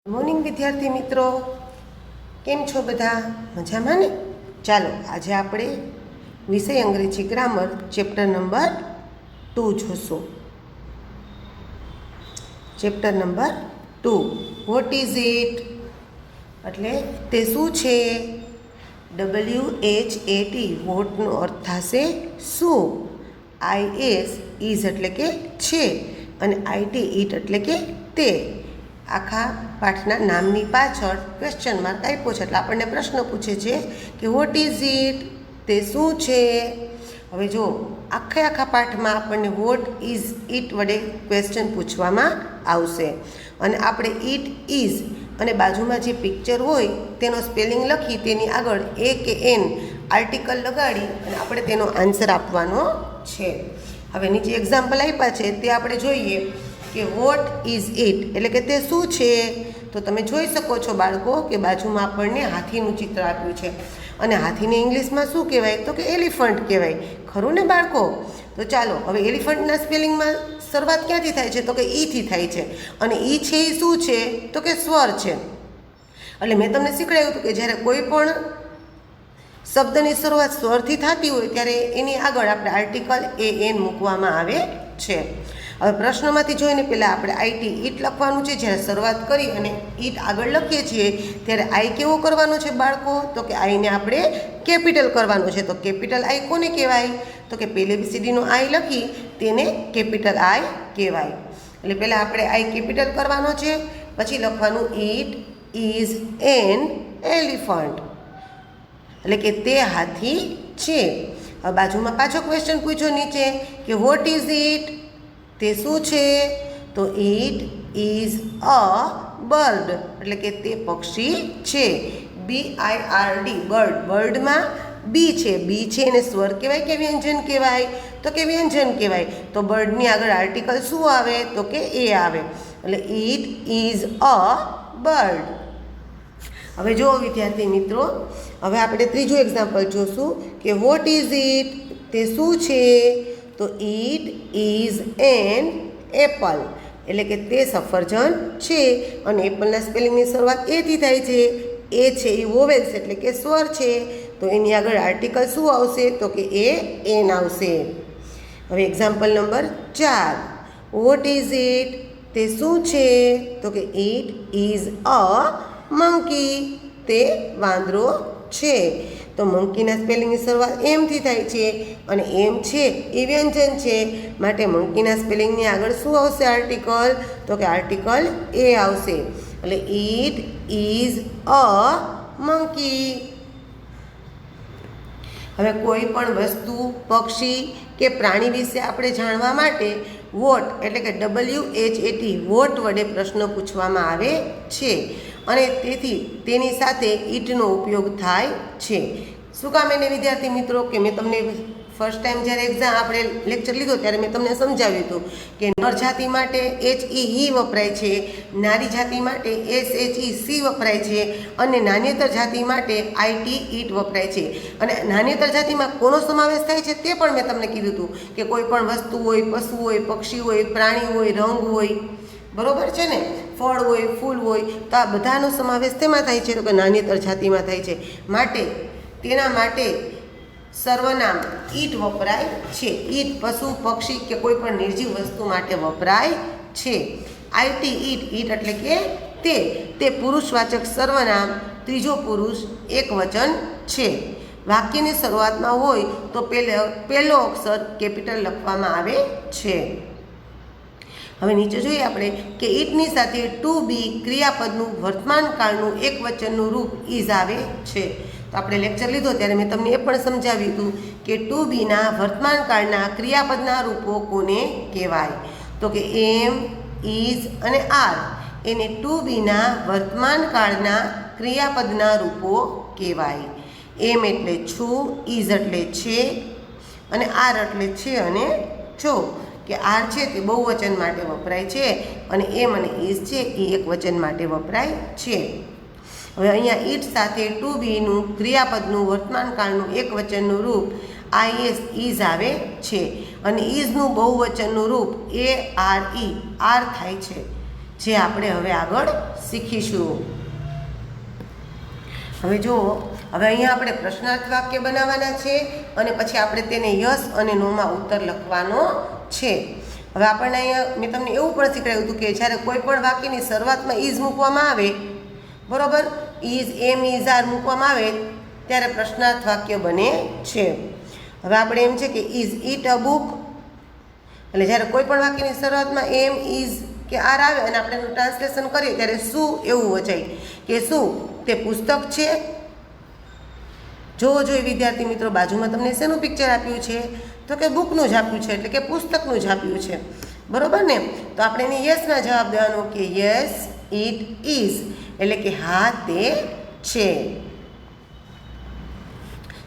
Morning વિદ્યાર્થી મિત્રો, કેમ છો બધા? મજામાં ને? ચાલો આજે આપણે વિષય અંગ્રેજી ગ્રામર ચેપ્ટર નંબર 2 જોશું. Chapter number 2, what is it એટલે તે શું છે. WHAT વોટનો અર્થ થશે શું. IS ઇઝ એટલે કે છે અને IT ઇટ એટલે કે તે. આખા પાઠના નામની પાછળ ક્વેશ્ચન માર્ક આપ્યો છે એટલે આપણને પ્રશ્ન પૂછે છે કે વોટ ઇઝ ઇટ, તે શું છે. હવે જો આખા પાઠમાં આપણને વોટ ઇઝ ઇટ વડે ક્વેશ્ચન પૂછવામાં આવશે અને આપણે ઇટ ઇઝ અને બાજુમાં જે પિક્ચર હોય તેનો સ્પેલિંગ લખી તેની આગળ A કે N આર્ટિકલ લગાડી અને આપણે તેનો આન્સર આપવાનો છે. હવે નીચે એક્ઝામ્પલ આપ્યા છે તે આપણે જોઈએ કે વોટ ઇઝ ઇટ એટલે કે તે શું છે. તો તમે જોઈ શકો છો બાળકો કે બાજુમાં આપણને હાથીનું ચિત્ર આપ્યું છે અને હાથીને ઇંગ્લિશમાં શું કહેવાય તો કે એલિફન્ટ કહેવાય, ખરું ને બાળકો? તો ચાલો હવે એલિફન્ટના સ્પેલિંગમાં શરૂઆત ક્યાંથી થાય છે તો કે ઈથી થાય છે અને ઈ છે એ શું છે તો કે સ્વર છે. એટલે મેં તમને શીખવાડ્યું હતું કે જ્યારે કોઈ પણ શબ્દની શરૂઆત સ્વરથી થતી હોય ત્યારે એની આગળ આપણે આર્ટિકલ AN મૂકવામાં આવે છે. હવે પ્રશ્નમાંથી જોઈને પહેલાં આપણે IT ઇટ લખવાનું છે. જ્યારે શરૂઆત કરી અને ઇટ આગળ લખીએ છીએ ત્યારે આઈ કેવો કરવાનો છે બાળકો તો કે આઈને આપણે કેપિટલ કરવાનો છે. તો કેપિટલ આઈ કોને કહેવાય તો કે પહેલે ABCDનો આઈ લખી તેને કેપિટલ આઈ કહેવાય. એટલે પહેલાં આપણે આઈ કેપિટલ કરવાનો છે, પછી લખવાનું ઇટ ઇઝ એન એલિફન્ટ એટલે કે તે હાથી છે. હવે બાજુમાં પાછો ક્વેશ્ચન પૂછ્યો નીચે કે વોટ ઇઝ ઇટ, તે શું છે તો ઇટ ઇઝ અ બર્ડ એટલે કે તે પક્ષી છે. BIRD બર્ડ, બર્ડમાં બી છે, બી છે એને સ્વર કહેવાય કે વ્યંજન કહેવાય તો કે વ્યંજન કહેવાય. તો બર્ડની આગળ આર્ટિકલ શું આવે તો કે એ આવે એટલે ઇટ ઇઝ અ બર્ડ. હવે જુઓ વિદ્યાર્થી મિત્રો, હવે આપણે ત્રીજું એક્ઝામ્પલ જોશું કે વોટ ઇઝ ઇટ, તે શું છે તો ઇટ ઇઝ એન એપલ એટલે કે તે સફરજન છે અને એપલના સ્પેલિંગની શરૂઆત એથી થાય છે. એ છે એ વોવેલ્સ એટલે કે સ્વર છે તો એની આગળ આર્ટિકલ શું આવશે તો કે AN આવશે. હવે example number 4, what is it, તે શું છે તો કે ઇટ ઇઝ અ મંકી, તે વાંદરો છે. તો મંકીના સ્પેલિંગની શરૂઆત એમથી થાય છે અને એમ છે એ વ્યંજન છે માટે મંકીના સ્પેલિંગની આગળ શું આવશે આર્ટિકલ તો કે આર્ટિકલ એ આવશે એટલે ઇટ ઇઝ અ મંકી. હવે કોઈ પણ વસ્તુ, પક્ષી કે પ્રાણી વિશે આપણે જાણવા માટે વોટ એટલે કે WHAT વોટ વડે પ્રશ્ન પૂછવામાં આવે છે અને તેથી તેની સાથે ઇટનો ઉપયોગ થાય છે. શું કામ એને વિદ્યાર્થી મિત્રો કે મેં તમને ફર્સ્ટ ટાઈમ જ્યારે આપણે લેક્ચર લીધો ત્યારે મેં તમને સમજાવ્યું હતું કે નર જાતિ માટે HE વપરાય છે, નારી જાતિ માટે SHE વપરાય છે અને નાન્યતર જાતિ માટે IT ઇટ વપરાય છે. અને નાન્યતર જાતિમાં કોનો સમાવેશ થાય છે તે પણ મેં તમને કીધું હતું કે કોઈ પણ વસ્તુ હોય, પશુ હોય, પક્ષી હોય, પ્રાણી હોય, રંગ હોય, બરોબર છે ને, ફળ હોય, ફૂલ હોય, તો આ બધાનો સમાવેશ તેમાં થાય છે તો કે નાન્યતર જાતિમાં થાય છે. માટે તેના માટે સર્વનામ ઇટ વપરાય છે. ઇટ પશુ, પક્ષી કે કોઈ પણ નિર્જીવ વસ્તુ માટે વપરાય છે. IT ઇટ એટલે કે તે પુરુષવાચક સર્વનામ ત્રીજો પુરુષ એકવચન છે. વાક્યની શરૂઆતમાં હોય તો પહેલો અક્ષર કેપિટલ લખવામાં આવે છે. હવે નીચે જોઈએ આપણે કે ઇટની સાથે ટુ બી ક્રિયાપદનું વર્તમાન કાળનું એકવચનનું રૂપ ઇઝ આવે છે. તો આપણે લેક્ચર લીધો ત્યારે મેં તમને એ પણ સમજાવ્યું હતું કે ટુ બીના વર્તમાન કાળના ક્રિયાપદના રૂપો કોને કહેવાય તો કે એમ, ઇઝ અને આર એને ટુ બીના વર્તમાન કાળના ક્રિયાપદના રૂપો કહેવાય. એમ એટલે છું, ઇઝ એટલે છે અને આર એટલે છે અને છો. કે આર છે તે બહુવચન માટે વપરાય છે અને એમ અને ઇઝ છે એ એકવચન માટે વપરાય છે. હવે અહીંયા ઇટ સાથે ટુ બીનું ક્રિયાપદનું વર્તમાન કાળનું એકવચનનું રૂપ IS ઇઝ આવે છે અને ઇઝનું બહુવચનનું રૂપ ARE આર થાય છે. જે આપણે હવે આગળ શીખીશું. હવે જુઓ, હવે અહીંયા આપણે પ્રશ્નાર્થ વાક્ય બનાવવાના છે અને પછી આપણે તેને યસ અને નોમાં ઉત્તર લખવાનો છે. હવે આપણને અહીંયા મેં તમને એવું પણ શીખવાડ્યું હતું કે જ્યારે કોઈ પણ વાક્યની શરૂઆતમાં ઇઝ મૂકવામાં આવે, બરાબર, ઇઝ, એમ, ઇઝ, આર મૂકવામાં આવે ત્યારે પ્રશ્નાર્થ વાક્ય બને છે. હવે આપણે એમ છે કે ઇઝ ઇટ અ બુક, એટલે જ્યારે કોઈ પણ વાક્યની શરૂઆતમાં એમ, ઇઝ કે આર આવે અને આપણે એનું ટ્રાન્સલેશન કરીએ ત્યારે શું એવું વચાય કે શું તે પુસ્તક છે. જોવો જોઈએ વિદ્યાર્થી મિત્રો, બાજુમાં તમને શેનું પિક્ચર આપ્યું છે? તો કે બુકનું જ આપ્યું છે, એટલે કે પુસ્તકનું જ આપ્યું છે, બરાબર ને? તો આપણે એને યસમાં જવાબ દેવાનો કે યસ ઇટ ઇઝ, એટલે કે હા તે છે.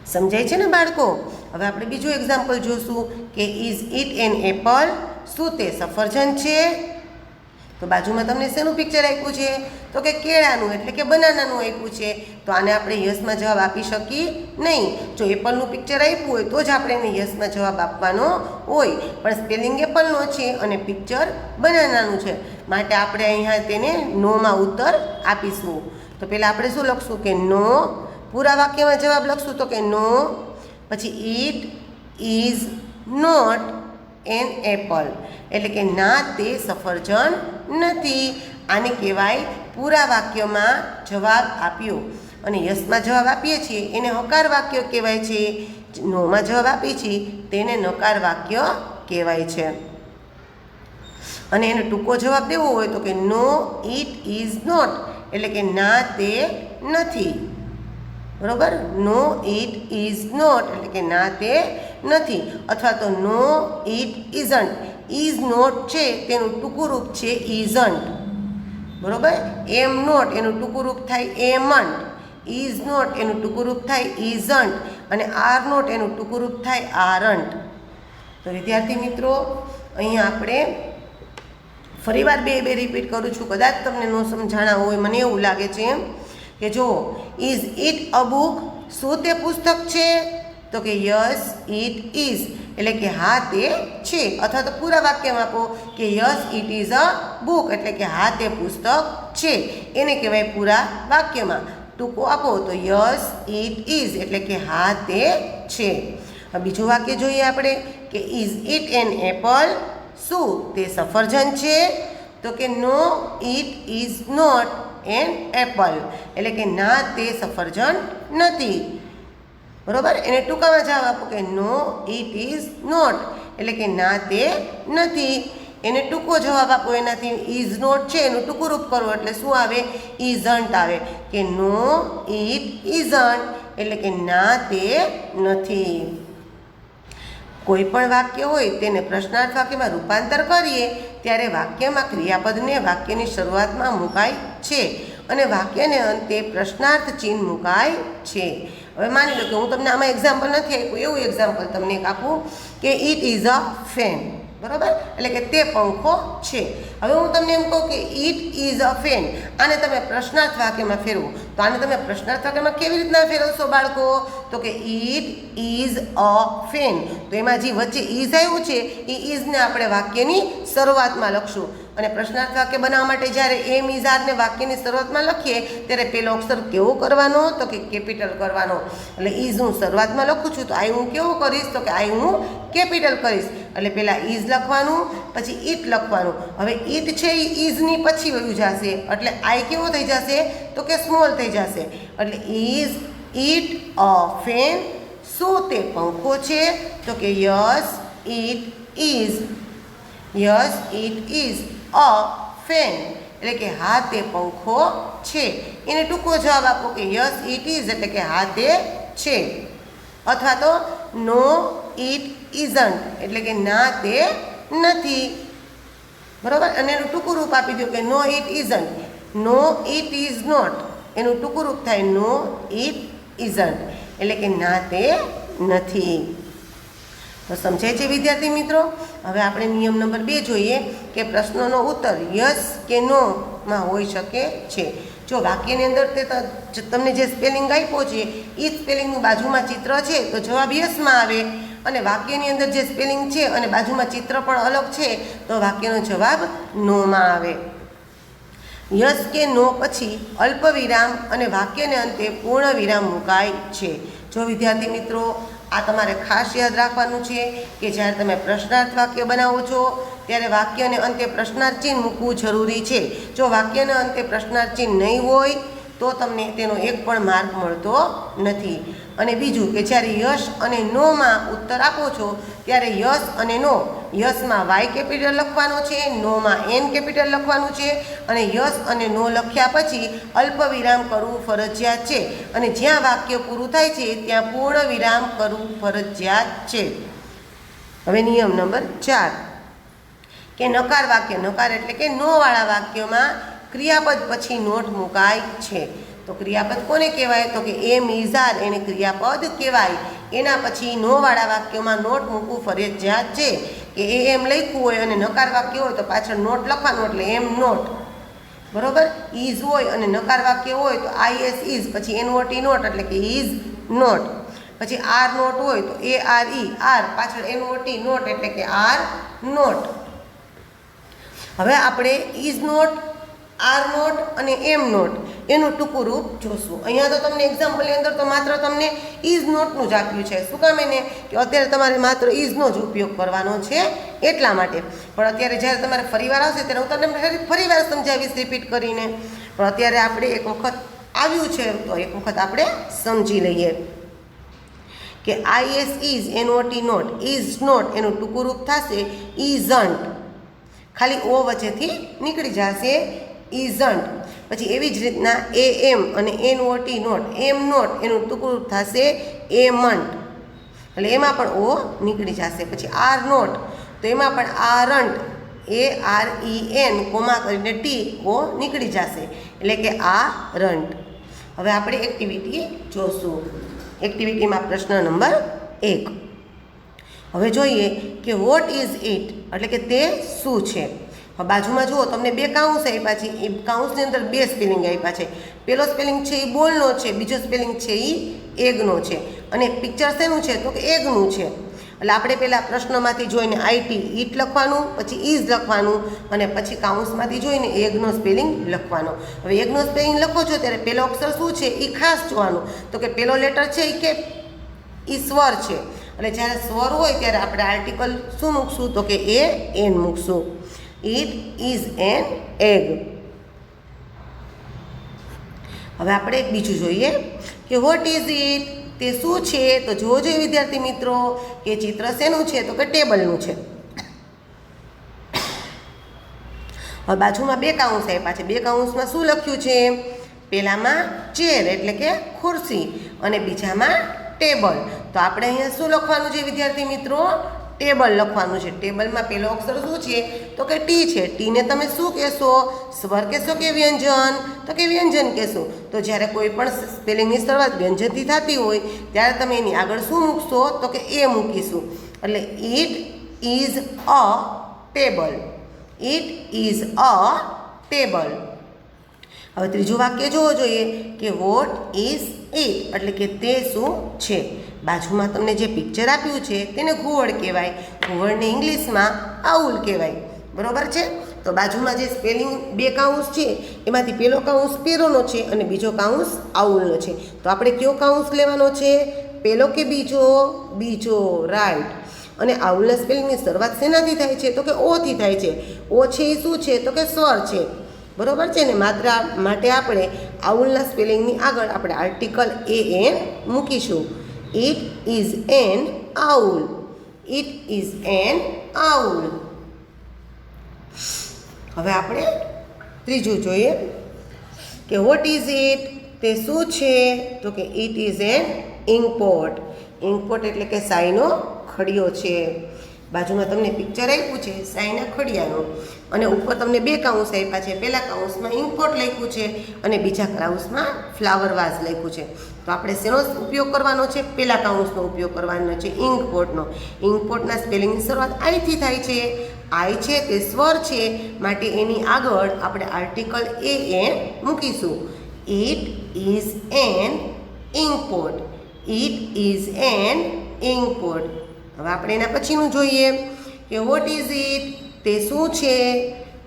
સમજાય છે ને બાળકો? હવે આપણે બીજું એક્ઝામ્પલ જોશું કે ઇઝ ઇટ એન એપલ, શું તે સફરજન છે? તો બાજુમાં તમને શેનું પિક્ચર આપ્યું છે? તો કે કેળાનું, એટલે કે બનાનાનું આપ્યું છે. તો આને આપણે યસમાં જવાબ આપી શકીએ નહીં. જો એપલનું પિક્ચર આપ્યું હોય તો જ આપણે એને યસમાં જવાબ આપવાનો હોય, પણ સ્પેલિંગ એપલનો છે અને પિક્ચર બનાનાનું છે, માટે આપણે અહીંયા તેને નોમાં ઉત્તર આપીશું. તો પહેલાં આપણે શું લખશું કે નો, પૂરા વાક્યમાં જવાબ લખશું તો કે નો, પછી it is not an apple, એટલે કે ના તે સફરજન નથી. આને કહેવાય પૂરા વાક્યમાં જવાબ આપ્યો. અને યસમાં જવાબ આપીએ છીએ એને હકાર વાક્ય કહેવાય છે, નોમાં જવાબ આપીએ છીએ તેને નકાર વાક્ય કહેવાય છે. અને એને ટૂંકો જવાબ દેવો હોય તો કે નો ઇટ ઇઝ નોટ, એટલે કે ના તે નથી, બરાબર. નો ઇટ ઇઝ નોટ એટલે કે ના તે નથી, અથવા તો નો ઇટ ઇઝન્ટ, ઇઝ નોટ છે તેનું ટૂંકું રૂપ છે ઇઝન્ટ, બરાબર. એમ નોટ એનું ટૂંકું રૂપ થાય એમન્ટ, ઇઝ નોટ એનું ટૂંકું રૂપ થાય ઇઝન્ટ, અને આર નોટ એનું ટૂંકું રૂપ થાય આરન્ટ. તો વિદ્યાર્થી મિત્રો, અહીંયા આપણે ફરીવાર બે રિપીટ કરું છું, કદાચ તમને ન સમજાણા હોય, મને એવું લાગે છે એમ કે જો ઇઝ ઇટ અ બુક, શું તે પુસ્તક છે? તો કે યસ ઇટ ઇઝ, એટલે કે હા તે છે. અથવા તો પૂરા વાક્યમાં આપો કે yes it is a book, એટલે કે હા તે પુસ્તક છે. એને કહેવાય પૂરા વાક્યમાં. ટૂંકો આપો તો યસ ઇટ ઇઝ, એટલે કે હા તે છે. હવે બીજું વાક્ય જોઈએ આપણે કે ઇઝ ઇટ એન એપલ, શું તે સફરજન છે? તો કે no it is not an apple, એટલે કે ના તે સફરજન નથી, બરાબર. એને ટૂંકામાં જવાબ આપો કે નો ઇટ ઇઝ નોટ, એટલે કે ના તે નથી. એને ટૂંકો જવાબ આપો, એનાથી ઇઝ નોટ છે એનું ટૂંકું રૂપ કરો એટલે શું આવે? ઇઝન્ટ આવે, કે નો ઇટ ઇઝન્ટ, એટલે કે ના તે નથી. કોઈ પણ વાક્ય હોય તેને પ્રશ્નાર્થ વાક્યમાં રૂપાંતર કરીએ ત્યારે વાક્યમાં ક્રિયાપદને વાક્યની શરૂઆતમાં મુકાય છે અને વાક્યને અંતે પ્રશ્નાર્થ ચિહ્ન મુકાય છે. હવે માની લો કે હું તમને આમાં એક્ઝામ્પલ નથી આપ્યું, એવું એક્ઝામ્પલ તમને એક આપું કે ઇટ ઇઝ અ ફેન, બરાબર, એટલે કે તે પંખો છે. હવે હું તમને એમ કહું કે ઇટ ઇઝ અ ફેન, આને તમે પ્રશ્નાર્થ વાક્યમાં ફેરવો, તો આને તમે પ્રશ્નાર્થ વાક્યમાં કેવી રીતના ફેરવશો બાળકો? તો કે ઇટ ઇઝ અ ફેન, તો એમાં જે વચ્ચે ઇઝ આવ્યું છે એ ઇઝને આપણે વાક્યની શરૂઆતમાં લખશું. અને પ્રશ્નાર્થ વાક્ય બનાવવા માટે જ્યારે એમ ઇઝ આરને વાક્યની શરૂઆતમાં લખીએ ત્યારે પેલો અક્ષર કેવો કરવાનો? તો કે કેપિટલ કરવાનો. એટલે ઇઝ હું શરૂઆતમાં લખું છું તો આઈ હું કેવું કરીશ? તો કે આઈ હું કેપિટલ કરીશ. એટલે પહેલાં ઇઝ લખવાનું, પછી ઇટ લખવાનું. હવે ઇટ છે એ ઇઝની પછી વયું જશે, એટલે આઈ કેવો થઈ જશે? તો કે સ્મોલ થઈ જશે. એટલે ઇઝ ઇટ અ ફેન, શું તે પંખો છે? તો કે yes it is, yes it is a fan, એટલે કે હા તે પંખો છે. એને ટૂંકો જવાબ આપો કે યસ ઇટ ઇઝ, એટલે કે હા તે છે. અથવા તો નો ઇટ ઇઝન્ટ, એટલે કે ના તે નથી, બરાબર. અને એનું ટૂંકું રૂપ આપી દો કે no it isn't, no it is not, એનું ટૂંકું રૂપ થાય નો ઇટ ઇઝન્ટ, એટલે કે ના તે નથી. તો સમજાય છે વિદ્યાર્થી મિત્રો? હવે આપણે નિયમ નંબર 2 જોઈએ કે પ્રશ્નનો ઉત્તર યસ કે નોમાં હોઈ શકે છે. જો વાક્યની અંદર તે તમને જે સ્પેલિંગ આપ્યો છે એ સ્પેલિંગનું બાજુમાં ચિત્ર છે તો જવાબ યસમાં આવે, અને વાક્યની અંદર જે સ્પેલિંગ છે અને બાજુમાં ચિત્ર પણ અલગ છે તો વાક્યનો જવાબ નોમાં આવે. યસ કે નો પછી અલ્પ વિરામ અને વાક્યને અંતે પૂર્ણ વિરામ મુકાય છે. જો વિદ્યાર્થી મિત્રો, આ તમારે ખાસ યાદ રાખવાનું છે કે જ્યારે તમે પ્રશ્નાર્થ વાક્ય બનાવો છો ત્યારે વાક્યને અંતે પ્રશ્નાર્થ ચિહ્ન મૂકવું જરૂરી છે. જો વાક્યના અંતે પ્રશ્નાર્થ ચિહ્ન નહીં હોય તો તમને તેનો એક પણ માર્ક મળતો નથી. અને બીજું કે જ્યારે યસ અને નોમાં ઉત્તર આપો છો ત્યારે યસ અને નો, યસમાં વાય કેપિટલ લખવાનો છે, નોમાં એન કેપિટલ લખવાનું છે અને યસ અને નો લખ્યા પછી અલ્પ વિરામ કરવું ફરજિયાત છે અને જ્યાં વાક્ય પૂરું થાય છે ત્યાં પૂર્ણ વિરામ કરવું ફરજિયાત છે. હવે નિયમ નંબર 4 કે નકાર વાક્ય, નકાર એટલે કે નોવાળા વાક્યમાં ક્રિયાપદ પછી નોટ મુકાય છે. તો ક્રિયાપદ કોને કહેવાય? તો કે એમ ઇઝ આર એને ક્રિયાપદ કહેવાય. એના પછી નોવાળા વાક્યમાં નોટ મૂકવું ફરજિયાત છે. કે એ એમ લખ્યું હોય અને નકાર વાક્ય હોય તો પાછળ નોટ લખવાનું એટલે એમ નોટ, બરોબર. ઇઝ હોય અને નકાર વાક્ય હોય તો IS ઇઝ પછી NOT નોટ એટલે કે ઇઝ નોટ. પછી આર નોટ હોય તો ARE આર પાછળ NOT નોટ એટલે કે આર નોટ. હવે આપણે ઇઝ નોટ, આર નોટ અને એમ નોટ એનું ટૂંકું રૂપ જોશું. અહીંયા તો તમને એક્ઝામ્પલની અંદર તો માત્ર તમને ઇઝ નોટનું જ આપ્યું છે. શું કામ એને? કે અત્યારે તમારે માત્ર ઇઝનો જ ઉપયોગ કરવાનો છે એટલા માટે. પણ અત્યારે જ્યારે તમારે ફરીવાર આવશે ત્યારે હું તમને ફરીવાર સમજાવીશ રિપીટ કરીને. પણ અત્યારે આપણે એક વખત આવ્યું છે તો એક વખત આપણે સમજી લઈએ કે IS is NOT not, is not એનું ટૂંકું રૂપ થશે ઇઝન્ટ. ખાલી ઓ વચ્ચેથી નીકળી જશે ઇઝન્ટ. પછી એવી જ રીતના AM અને NOT નોટ, એમ નોટ એનું ટૂંકું રૂપ થશે એમન્ટ એટલે એમાં પણ ઓ નીકળી જશે. પછી આર નોટ તો એમાં પણ આરન્ટ, AREN કોમા કરીને ટી ઓ નીકળી જશે એટલે કે આ રન્ટ. હવે આપણે એક્ટિવિટી જોશું. એક્ટિવિટીમાં પ્રશ્ન નંબર 1. હવે જોઈએ કે વોટ ઇઝ ઇટ એટલે કે તે શું છે. બાજુમાં જુઓ તમને 2 કાઉન્સ આપ્યા છે. એ કાઉન્સની અંદર 2 સ્પેલિંગ આપ્યા છે. પહેલો સ્પેલિંગ છે એ બોલનો છે, બીજો સ્પેલિંગ છે એ એગનો છે અને પિક્ચર શેનું છે? તો કે એગનું છે. એટલે આપણે પહેલાં પ્રશ્નમાંથી જોઈને IT ઇટ લખવાનું, પછી ઇઝ લખવાનું અને પછી કાઉન્સમાંથી જોઈને એગનો સ્પેલિંગ લખવાનો. હવે એગનો સ્પેલિંગ લખો છો ત્યારે પહેલો અક્ષર શું છે એ ખાસ જોવાનું. તો કે પહેલો લેટર છે એ કે એ સ્વર છે. એટલે જ્યારે સ્વર હોય ત્યારે આપણે આર્ટિકલ શું મૂકશું? તો કે AN મૂકશું. It is an egg. હવે આપણે એક બીજું જોઈએ કે વોટ ઇઝ ઇટ તે શું છે. તો જોવો જોઈએ વિદ્યાર્થી મિત્રો કે ચિત્ર શેનું છે? તો કે ટેબલનું છે. હવે બાજુમાં 2 કાઉન્સ આપ્યા છે. 2 કાઉન્સમાં શું લખ્યું છે? પહેલામાં ચેર એટલે કે ખુરશી અને બીજામાં ટેબલ. તો આપણે અહીંયા શું લખવાનું છે વિદ્યાર્થી મિત્રો? ટેબલ લખવાનું છે. ટેબલમાં પહેલો અક્ષર શું છે? તો કે ટી છે. ટીને તમે શું કહેશો? સ્વર કહેશો કે વ્યંજન? તો કે વ્યંજન કહેશો. તો જ્યારે કોઈ પણ સ્પેલિંગની શરૂઆત વ્યંજનથી થતી હોય ત્યારે તમે એની આગળ શું મૂકશો? તો કે એ મૂકીશું. એટલે it is a table. It is a table. હવે ત્રીજું વાક્ય જોવો જોઈએ કે વોટ ઇઝ ઇટ એટલે કે તે શું છે. બાજુમાં તમને જે પિક્ચર આપ્યું છે તેને ઘુવડ કહેવાય. ઘુવડને ઇંગ્લિશમાં આઉલ કહેવાય, બરોબર છે. તો બાજુમાં જે સ્પેલિંગ 2 કાઉન્સ છે એમાંથી પહેલો કાઉન્સ પેરોનો છે અને બીજો કાઉન્સ આઉલનો છે. તો આપણે કયો કાઉન્સ લેવાનો છે? પહેલો કે બીજો? બીજો, રાઈટ. અને આઉલના સ્પેલિંગની શરૂઆત શેનાથી થાય છે? તો કે ઓથી થાય છે. ઓ છે એ શું છે? તો કે સ્વર છે, બરોબર છે ને. માત્ર માટે આપણે આઉલના સ્પેલિંગની આગળ આપણે આર્ટિકલ AN મૂકીશું. It is N owl. It is N owl. હવે આપણે ત્રીજું જોઈએ કે વોટ ઇઝ ઇટ તે શું છે? તો કે ઇટ ઇઝ એન ઇન્કપોટ. ઇન્કપોટ એટલે કે શાહીનો ખડિયો છે. બાજુમાં તમને પિક્ચર આપ્યું છે શાહીના ખડિયાનું અને ઉપર તમને 2 કાઉન્સ આપ્યા છે. પહેલા કાઉન્સમાં ઇન્કપોટ લખ્યું છે અને બીજા કાઉન્સમાં ફ્લાવર વાઝ લખ્યું છે. તો આપણે શેનો ઉપયોગ કરવાનો છે? પહેલા કાઉન્સનો ઉપયોગ કરવાનો છે, ઇન્કપોટનો. ઇન્કપોટના સ્પેલિંગની શરૂઆત આઈથી થાય છે. આઈ છે તે સ્વર છે માટે એની આગળ આપણે આર્ટિકલ AN મૂકીશું. It is an inkpot. It is an inkpot. હવે આપણે એના પછીનું જોઈએ કે વોટ ઇઝ ઇટ તે શું છે?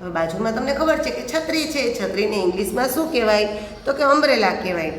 હવે બાજુમાં તમને ખબર છે કે છત્રી છે, છત્રીને ઇંગ્લિશમાં શું કહેવાય? તો કે અમ્બ્રેલા કહેવાય.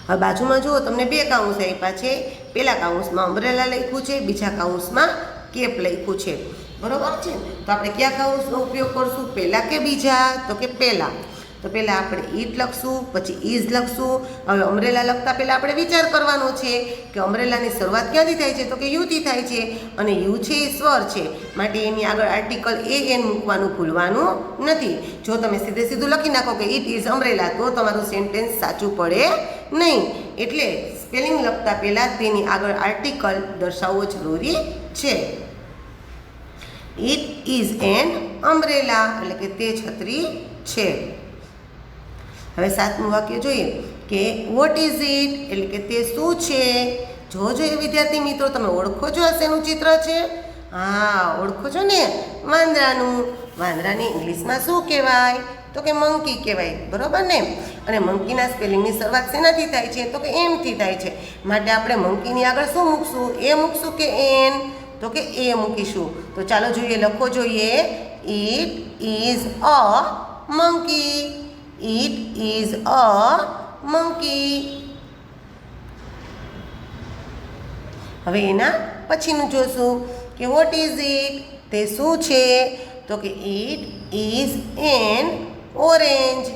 હવે બાજુમાં જુઓ તમને બે કાઉન્સ આપ્યા છે. પહેલા કાઉન્સમાં અમ્બ્રેલા લખ્યું છે, બીજા કાઉન્સમાં કેપ લખ્યું છે. બરોબર છે? તો આપણે કયા કાઉન્સનો ઉપયોગ કરશું, પહેલા કે બીજા? તો કે પહેલા. તો પહેલાં આપણે ઈટ લખશું, પછી ઇઝ લખશું. હવે અમ્બ્રેલા લખતા પહેલાં આપણે વિચાર કરવાનો છે કે અમ્બ્રેલાની શરૂઆત ક્યાંથી થાય છે? તો કે યુથી થાય છે, અને યુ છે એ સ્વર છે, માટે એની આગળ આર્ટિકલ એન મૂકવાનું ભૂલવાનું નથી. જો તમે સીધે સીધું લખી નાખો કે ઇટ ઇઝ અમ્બ્રેલા, તો તમારું સેન્ટેન્સ સાચું પડે નહીં. એટલે સ્પેલિંગ લખતા પહેલાં તેની આગળ આર્ટિકલ દર્શાવવો જરૂરી છે. ઇટ ઇઝ એન અમ્બ્રેલા એટલે કે તે છત્રી છે. હવે 7મું વાક્ય જોઈએ કે વોટ ઇઝ ઇટ એટલે કે તે શું છે? જોજો એ વિદ્યાર્થી મિત્રો, તમે ઓળખો છો શેનું ચિત્ર છે? હા, ઓળખો છો ને, વાંદરાનું. વાંદરાને ઇંગ્લિશમાં શું કહેવાય? તો કે મંકી કહેવાય. બરોબર ને? અને મંકીના સ્પેલિંગની શરૂઆત શેનાથી થાય છે? તો કે એમથી થાય છે. માટે આપણે મંકીની આગળ શું મૂકશું? એ મૂકશું કે એન? તો કે એ મૂકીશું. તો ચાલો જોઈએ, લખો જોઈએ. It is a monkey. It is a monkey. હવે એના પછીનું જોશું કે વોટ ઇઝ ઇટ, તે શું છે? તો કે it is N orange.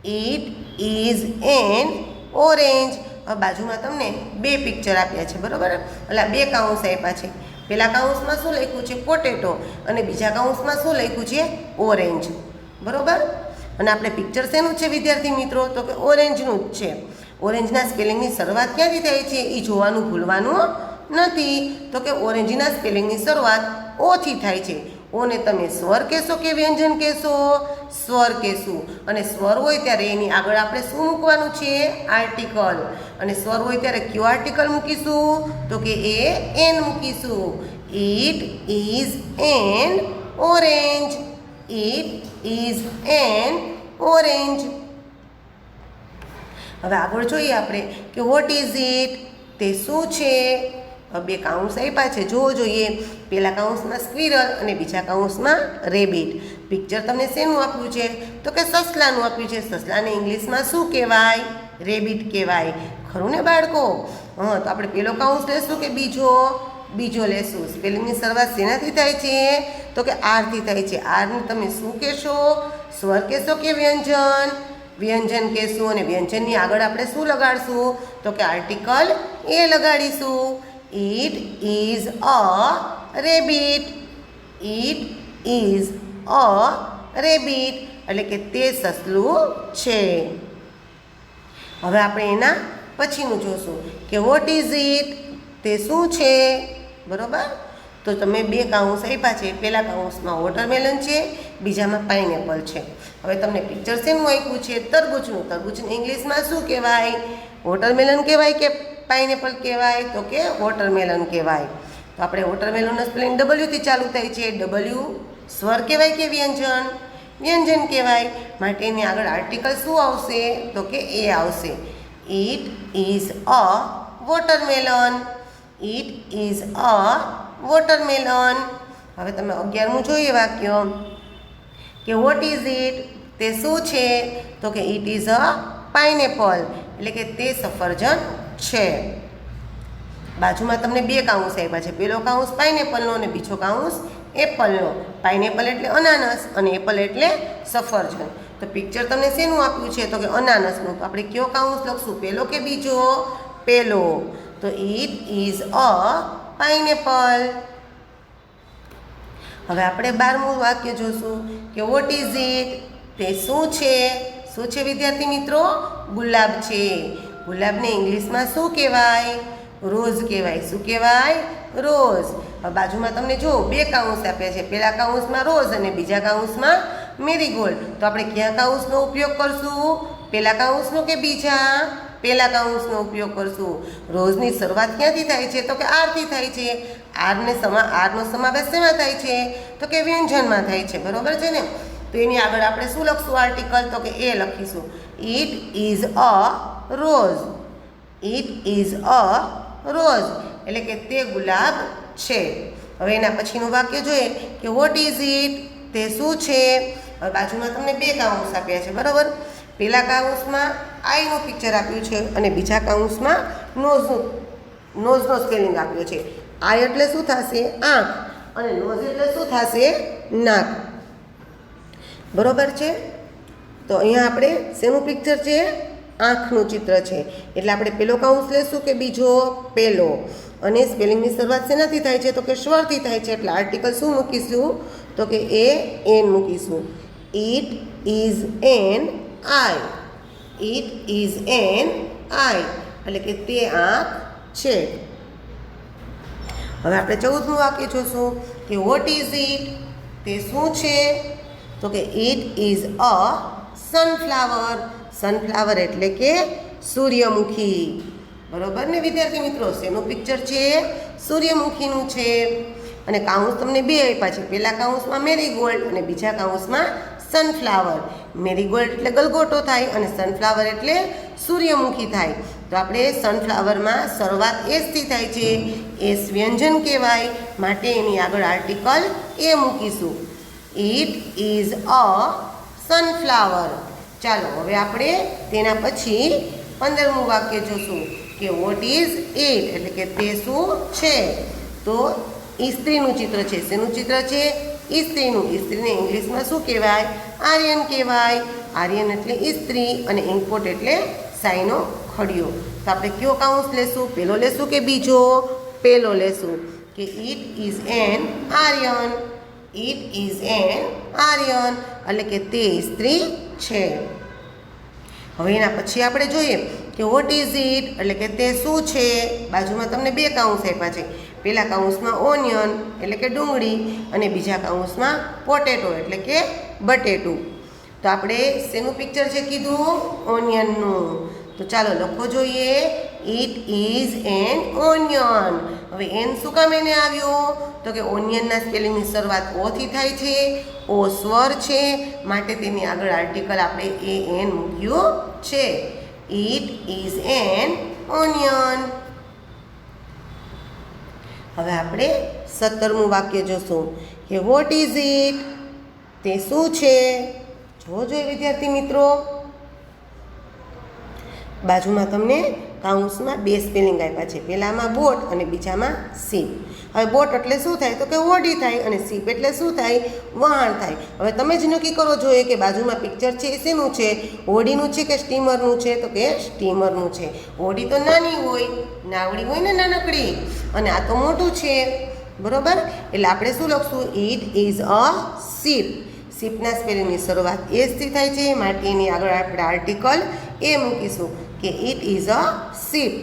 It is N orange. હવે બાજુમાં તમને બે પિક્ચર આપ્યા છે. બરાબર? એટલે બે કાઉન્સ આપ્યા છે. પહેલા કાઉન્સમાં શું લખ્યું છે? પોટેટો, અને બીજા કાઉન્સમાં શું લખ્યું છે? ઓરેન્જ. બરાબર? અને આપણે પિક્ચર શેનું છે વિદ્યાર્થી મિત્રો? તો કે ઓરેન્જનું જ છે. ઓરેન્જના સ્પેલિંગની શરૂઆત ક્યાંથી થાય છે એ જોવાનું ભૂલવાનું નથી. તો કે ઓરેન્જના સ્પેલિંગની શરૂઆત ઓથી થાય છે. ઓને તમે સ્વર કહેશો કે વ્યંજન કહેશો? સ્વર કહેશું. અને સ્વર હોય ત્યારે એની આગળ આપણે શું મૂકવાનું છે? આર્ટિકલ. અને સ્વર હોય ત્યારે કયો આર્ટિકલ મૂકીશું? તો કે એન મૂકીશું. It is N orange. It is N orange. હવે આગળ જોઈએ આપણે કે વોટ ઇઝ ઇટ, તે શું છે? બે કાઉન્સ આપ્યા છે, જોવો જોઈએ. પહેલા કાઉન્સમાં સ્ક્વિરલ અને બીજા કાઉન્સમાં રેબિટ. પિક્ચર તમને શેનું આપ્યું છે? તો કે સસલાનું આપ્યું છે. સસલાને ઇંગ્લિશમાં શું કહેવાય? રેબિટ કહેવાય. ખરું ને બાળકો? હા, તો આપણે પહેલો કાઉન્સ લેશું કે બીજો? બીજો લેશું. સ્પેલિંગની શરૂઆત શેનાથી થાય છે? તો કે આરથી થાય છે. આરને તમે શું કહેશો? સ્વર કહેશો કે વ્યંજન? વ્યંજન કહેશું. અને વ્યંજનની આગળ આપણે શું લગાડશું? તો કે આર્ટિકલ એ લગાડીશું. It is a rabbit. It is a rabbit એટલે કે તે સસલું છે. હવે આપણે એના પછીનું જોશું કે વોટ ઇઝ ઇટ, તે શું છે? બરાબર? તો તમે બે કાઉન્સ આપ્યા છે. પહેલા કાઉન્સમાં વોટરમેલન છે, બીજામાં પાઇનેપલ છે. હવે તમને પિક્ચર શેનું આપ્યું છે? તરબૂચનું. તરબૂચને ઇંગ્લિશમાં શું કહેવાય? વોટરમેલન કહેવાય કે પાઇનેપલ કહેવાય? તો કે વોટરમેલન કહેવાય. તો આપણે વોટરમેલનનો સ્પેલિંગ ડબલ્યુથી ચાલુ થાય છે. ડબલ્યુ સ્વર કહેવાય કે વ્યંજન? વ્યંજન કહેવાય. માટે એની આગળ આર્ટિકલ શું આવશે? તો કે એ આવશે. It is a watermelon. It is a watermelon. હવે તમે 11મું જોઈએ વાક્ય કે વોટ ઇઝ ઇટ, તે શું છે? તો કે ઇટ ઇઝ અ પાઇનેપલ એટલે કે તે સફરજન છે. બાજુમાં તમને બે કાઉન્સ આપ્યા છે. પહેલો કાઉન્સ પાઇનેપલનો અને બીજો કાઉન્સ એપલનો. પાઇનેપલ એટલે અનાનસ અને એપલ એટલે સફરજન. તો પિક્ચર તમને શેનું આપ્યું છે? તો કે અનાનસનું. તો આપણે કયો કાઉન્સ લખશું? પહેલો કે બીજો? પહેલો. તો ઇટ ઇઝ અ પાઇનેપલ. હવે આપણે 12મું વાક્ય જોશું કે વોટ ઇઝ ઇટ, તે શું છે? શું છે વિદ્યાર્થી મિત્રો? ગુલાબ છે. ગુલાબને ઇંગ્લિશમાં શું કહેવાય? રોઝ કહેવાય. શું કહેવાય? રોઝ. હવે બાજુમાં તમને જો બે કાઉન્સ આપ્યા છે. પહેલા કાઉન્સમાં રોઝ અને બીજા કાઉન્સમાં મેરીગોલ્ડ. તો આપણે કયા કાઉન્સનો ઉપયોગ કરશું? પહેલા કાઉન્સનો કે બીજા? પહેલા કાઉન્સનો ઉપયોગ કરશું. રોઝની શરૂઆત ક્યાંથી થાય છે? તો કે આરથી થાય છે. આરનો સમાવેશ શેમાં થાય છે? તો કે વ્યંજનમાં થાય છે. બરોબર છે ને? તો એની આગળ આપણે શું લખશું આર્ટિકલ? તો કે એ લખીશું. It is a rose. It is a rose એટલે કે તે ગુલાબ છે. હવે એના પછીનું વાક્ય જોઈએ કે વોટ ઇઝ ઇટ, તે શું છે? હવે બાજુમાં તમને બે કાઉન્સ આપ્યા છે, બરાબર. પહેલા કાઉન્સમાં આઈનું પિક્ચર આપ્યું છે અને બીજા કાઉન્સમાં નોઝનો સ્પેલિંગ આપ્યો છે. આઈ એટલે શું થશે? આંખ. અને નોઝ એટલે શું થશે? નાક. બરોબર છે. તો અહીંયા આપણે શેનું પિક્ચર છે? આંખનું ચિત્ર છે. એટલે આપણે પહેલો કાઉન્સ લેશું કે બીજો? પહેલો. અને સ્પેલિંગની શરૂઆત શેનાથી થાય છે? તો કે સ્વરથી થાય છે. એટલે આર્ટિકલ શું મૂકીશું? તો કે એન મૂકીશું. It is an eye. It is an eye એટલે કે તે આંખ છે. હવે આપણે 14મું વાક્ય જોશું કે વોટ ઇઝ ઇટ? તે શું છે? તો કે it is a sunflower. Sunflower એટલે કે સૂર્યમુખી. બરોબર ને વિદ્યાર્થી મિત્રો? શેનું પિક્ચર છે? સૂર્યમુખીનું છે. અને કાઉન્સ તમને બે આપ્યા છે. પહેલા કાઉન્સમાં મેરીગોલ્ડ અને બીજા કાઉન્સમાં સનફ્લાવર. મેરીગોલ્ડ એટલે ગલગોટો થાય અને સનફ્લાવર એટલે સૂર્યમુખી થાય. તો આપણે સનફ્લાવરમાં શરૂઆત એસથી થાય છે. એસ વ્યંજન કહેવાય, માટે એની આગળ આર્ટિકલ એ મૂકીશું. It is a sunflower. ચાલો હવે આપણે તેના પછી 15મું વાક્ય જોશું કે વોટ ઇઝ ઇટ એટલે કે તે શું છે? તો ઇસ્ત્રીનું ચિત્ર છે. શેનું ચિત્ર છે? ઇસ્ત્રીનું. ઇસ્ત્રીને ઇંગ્લિશમાં શું કહેવાય? આર્યન કહેવાય. આર્યન એટલે ઇસ્ત્રી અને ઇન્કપોટ એટલે સાઈનો ખડિયો. તો આપણે કયો કાઉન્સ લેશું? પહેલો લેશું કે બીજો? પહેલો લેશું કે it is an iron. It is an iron એટલે કે તે ઇસ્ત્રી છે. હવે એના પછી આપણે જોઈએ કે વોટ ઇઝ ઇટ એટલે કે તે શું છે? બાજુમાં તમને બે કાઉન્સ આપ્યા છે. પહેલા કાઉન્સમાં ઓનિયન એટલે કે ડુંગળી અને બીજા કાઉન્સમાં પોટેટો એટલે કે બટેટું. તો આપણે શેનું પિક્ચર છે કીધું? ઓનિયનનું. તો ચાલો લખો જોઈએ. It is N onion. હવે એન શું કામ એને આવ્યો? તો કે ઓનિયનના સ્પેલિંગની શરૂઆત ઓથી થાય છે. ઓ સ્વર છે, માટે તેની આગળ આર્ટિકલ આપણે એન મૂક્યું છે. It is N onion. હવે આપણે 17મું વાક્ય જોશું કે વોટ ઇઝ ઇટ? તે શું છે? જોજો વિદ્યાર્થી મિત્રો. બાજુમાં તમને કાઉન્સમાં બે સ્પેલિંગ આપ્યા છે. પહેલામાં બોટ અને બીજામાં સીપ. હવે બોટ એટલે શું થાય? તો કે હોડી થાય. અને સીપ એટલે શું થાય? વહાણ થાય. હવે તમે જ નક્કી કરો જોઈએ કે બાજુમાં પિક્ચર છે એ શેનું છે? હોડીનું છે કે સ્ટીમરનું છે? તો કે સ્ટીમરનું છે. હોડી તો નાની હોય, નાવડી હોય ને નાનકડી, અને આ તો મોટું છે. બરોબર? એટલે આપણે શું લખશું? It is a sheep. શીપના સ્પેલિંગની શરૂઆત એસથી થાય છે, માટે એની આગળ આપણે આર્ટિકલ એ મૂકીશું કે ઇટ ઇઝ અ શીપ.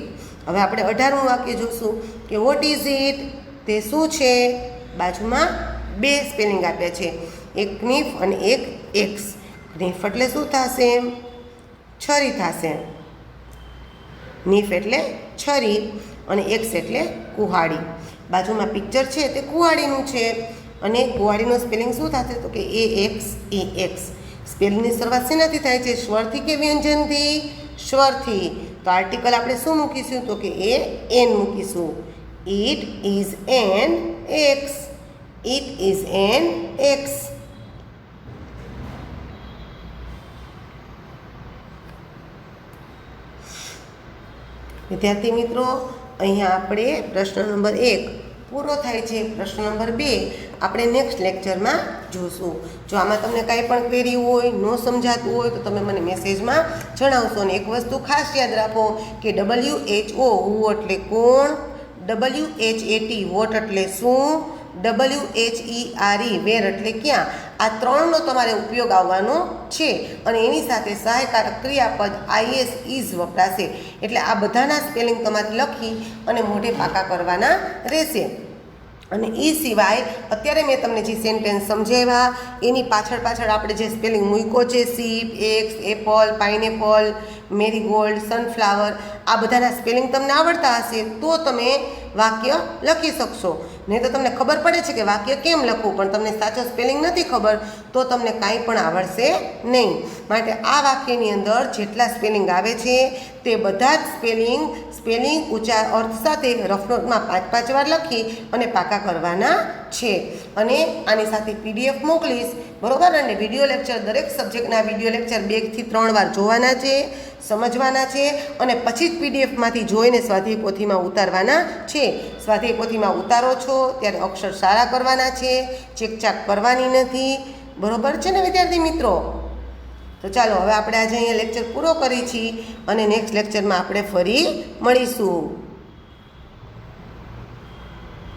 હવે આપણે 18મું વાક્ય જોશું કે વોટ ઇઝ ઇટ? તે શું છે? બાજુમાં બે સ્પેલિંગ આપ્યા છે. એક ક્નિફ અને એક એક્સ. ક્નિફ એટલે શું થશે? છરી થશે. નીફ એટલે છરી અને એક્સ એટલે કુહાડી. બાજુમાં પિક્ચર છે તે કુહાડીનું છે અને કુહાડીનો સ્પેલિંગ શું થશે? તો કે એ એક્સ. સ્પેલિંગની શરૂઆત શેનાથી થાય છે? સ્વરથી કે વ્યંજનથી? સ્વરથી. તો આર્ટિકલ આપણે શું મૂકીશું? તો કે એન મૂકીશું. It is N x. It is N x. વિદ્યાર્થી મિત્રો, અહીંયા આપણે પ્રશ્ન નંબર 1 પૂરો થાય છે. પ્રશ્ન નંબર 2 આપણે નેક્સ્ટ લેક્ચરમાં જોશું. જો આમાં તમને કાંઈ પણ ક્વેરી હોય, ન સમજાતું હોય તો તમે મને મેસેજમાં જણાવશો. અને એક વસ્તુ ખાસ યાદ રાખો કે WHO હુ એટલે કોણ, WHAT વોટ એટલે શું, WHERE વેર એટલે ક્યાં. આ ત્રણનો તમારે ઉપયોગ આવવાનો છે અને એની સાથે સહાયકારક ક્રિયાપદ IS ઇઝ વપરાશે. એટલે આ બધાના સ્પેલિંગ તમારે લખી અને મોઢે પાકા કરવાના રહેશે. અને એ સિવાય અત્યારે મેં તમને જે સેન્ટેન્સ સમજાવ્યા એની પાછળ આપણે જે સ્પેલિંગ મૂક્યો છે, sheep, ox, apple, pineapple, marigold, sunflower, આ બધાના સ્પેલિંગ તમને આવડતા હશે તો તમે વાક્ય લખી શકશો. નહીં તો તમને ખબર પડે છે કે વાક્ય કેમ લખવું, પણ તમને સાચો સ્પેલિંગ નથી ખબર તો તમને કાંઈ પણ આવડશે નહીં. માટે આ વાક્યની અંદર જેટલા સ્પેલિંગ આવે છે તે બધા જ સ્પેલિંગ ઊંચા અર્થ સાથે રફ નોટમાં 5-5 વાર લખી અને પાકા કરવાના છે. અને આની સાથે PDF મોકલીશ, બરાબર. અને વિડીયો લેક્ચર, દરેક સબ્જેક્ટના વિડીયો લેક્ચર 2 થી 3 વાર જોવાના છે, સમજવાના છે અને પછી જ PDFમાંથી જોઈને સ્વાધ્યાય પોથીમાં ઉતારવાના છે. સ્વાધ્યાય પોથીમાં ઉતારો છો ત્યારે અક્ષર સારા કરવાના છે, ચેકચાક કરવાની નથી, બરાબર છે ને વિદ્યાર્થી મિત્રો? તો ચાલો હવે આપણે આજે અહીંયા લેક્ચર પૂરો કરી છીએ અને નેક્સ્ટ લેક્ચરમાં આપણે ફરી મળીશું.